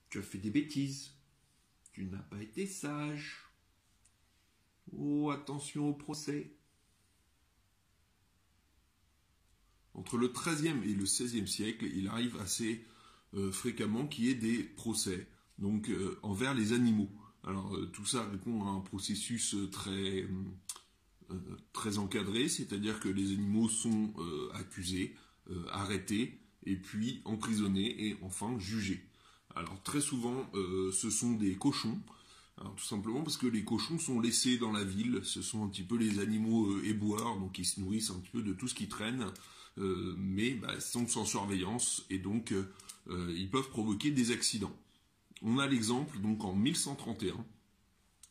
Tu as fait des bêtises. Tu n'as pas été sage. Oh, attention au procès. Entre le XIIIe et le XVIe siècle, il arrive assez fréquemment qu'il y ait des procès, donc envers les animaux. Alors tout ça répond à un processus très encadré, c'est-à-dire que les animaux sont accusés, arrêtés, et puis emprisonnés et enfin jugés. Alors très souvent, ce sont des cochons. Alors, tout simplement parce que les cochons sont laissés dans la ville, ce sont un petit peu les animaux éboueurs, donc ils se nourrissent un petit peu de tout ce qui traîne, mais ils sont sans surveillance et donc ils peuvent provoquer des accidents. On a l'exemple, donc en 1131,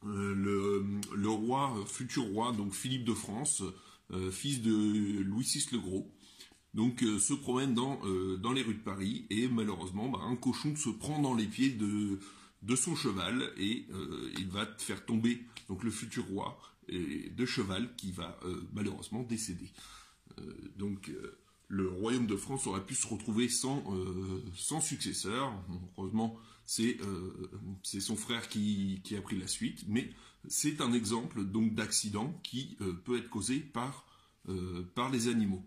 le roi, futur roi, donc Philippe de France, fils de Louis VI le Gros, donc se promène dans les rues de Paris et malheureusement un cochon se prend dans les pieds de son cheval et il va faire tomber donc le futur roi de cheval qui va malheureusement décéder. Donc le royaume de France aurait pu se retrouver sans successeur. Heureusement, c'est son frère qui a pris la suite, mais c'est un exemple donc d'accident qui peut être causé par les animaux.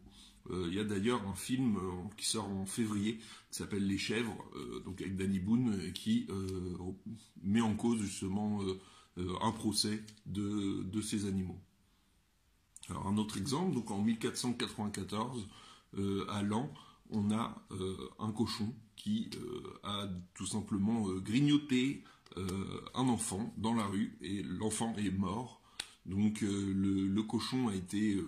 Il y a d'ailleurs un film qui sort en février qui s'appelle Les Chèvres, donc avec Danny Boone, qui met en cause justement un procès de ces animaux. Alors un autre exemple, donc en 1494, à Laon, on a un cochon qui a tout simplement grignoté un enfant dans la rue et l'enfant est mort. Donc le cochon a été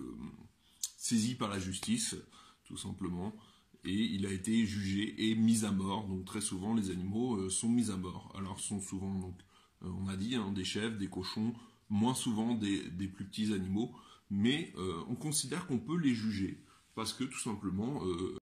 saisi par la justice, tout simplement, et il a été jugé et mis à mort. Donc très souvent, les animaux sont mis à mort. Alors sont souvent, donc, on a dit, des chèvres, des cochons, moins souvent des plus petits animaux, mais on considère qu'on peut les juger, parce que tout simplement,